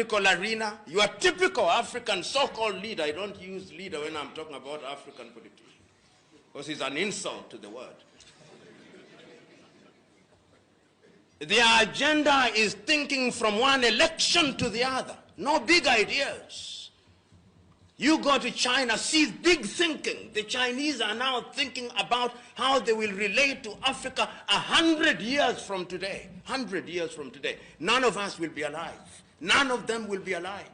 arena, you are typical African so-called leader. I don't use leader when I'm talking about African politicians, because it's an insult to the word. Their agenda is thinking from one election to the other. No big ideas. You go to China, see big thinking. The Chinese are now thinking about how they will relate to Africa 100 years from today. 100 years from today. None of us will be alive. None of them will be alive.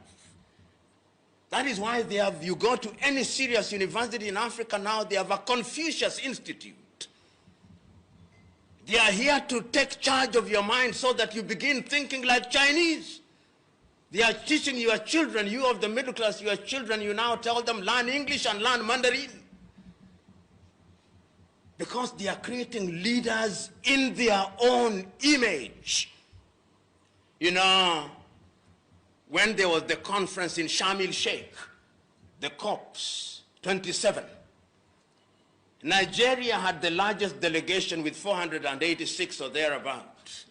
That is why they have, you go to any serious university in Africa now, they have a Confucius Institute. They are here to take charge of your mind so that you begin thinking like Chinese. They are teaching your children, you of the middle class, your children, you now tell them learn English and learn Mandarin. Because they are creating leaders in their own image. You know, when there was the conference in Sharm el-Sheikh, the COPs 27, Nigeria had the largest delegation with 486 or thereabouts,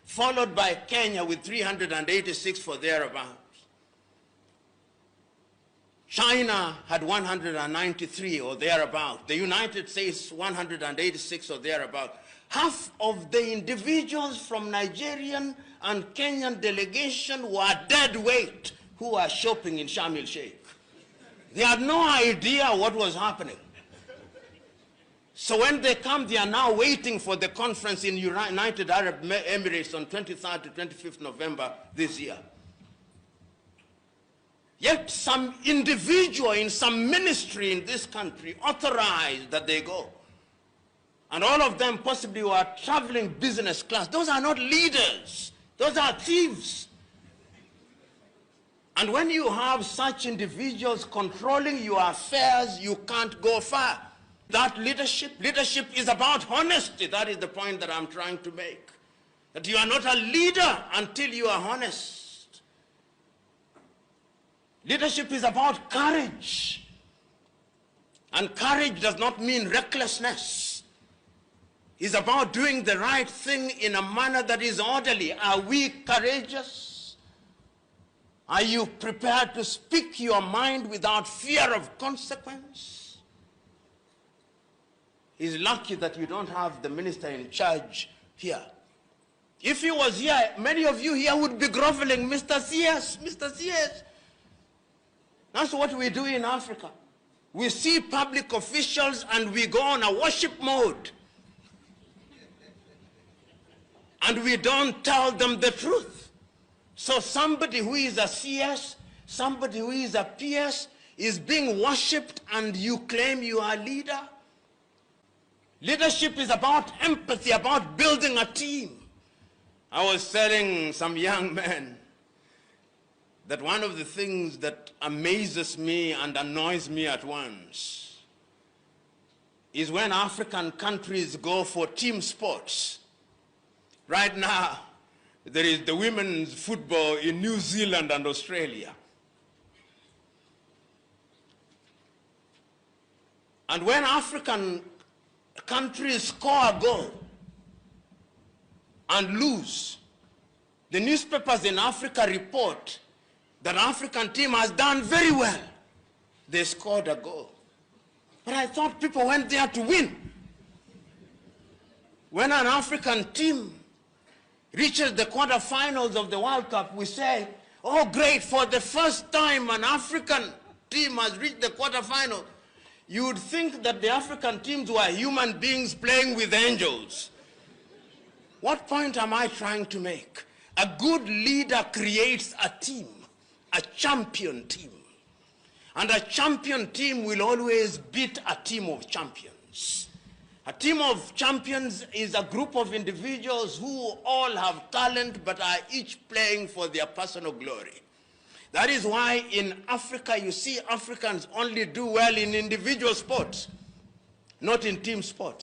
followed by Kenya with 386 or thereabouts. China had 193 or thereabouts. The United States 186 or thereabouts. Half of the individuals from Nigerian and Kenyan delegation were dead weight who were shopping in Sharm el-Sheikh. They had no idea what was happening. So when they come, they are now waiting for the conference in United Arab Emirates on 23rd to 25th November this year. Yet some individual in some ministry in this country authorized that they go. And all of them possibly were traveling business class. Those are not leaders. Those are thieves. And when you have such individuals controlling your affairs, you can't go far. That leadership is about honesty. That is the point that I'm trying to make. That you are not a leader until you are honest. Leadership is about courage. And courage does not mean recklessness. It's about doing the right thing in a manner that is orderly. Are we courageous? Are you prepared to speak your mind without fear of consequence? He's lucky that you don't have the minister in charge here. If he was here, many of you here would be groveling, Mr. CS, Mr. CS. That's what we do in Africa. We see public officials and we go on a worship mode. And we don't tell them the truth. So somebody who is a CS, somebody who is a PS is being worshipped and you claim you are a leader? Leadership is about empathy, about building a team. I was telling some young men that one of the things that amazes me and annoys me at once is when African countries go for team sports. Right now, there is the women's football in New Zealand and Australia. And when African countries score a goal and lose, the newspapers in Africa report that African team has done very well. They scored a goal. But I thought people went there to win. When an African team reaches the quarterfinals of the World Cup, we say, oh great, for the first time an African team has reached the quarterfinal. You would think that the African teams were human beings playing with angels. What point am I trying to make? A good leader creates a team, a champion team. And a champion team will always beat a team of champions. A team of champions is a group of individuals who all have talent but are each playing for their personal glory. That is why in Africa you see Africans only do well in individual sports, not in team sports.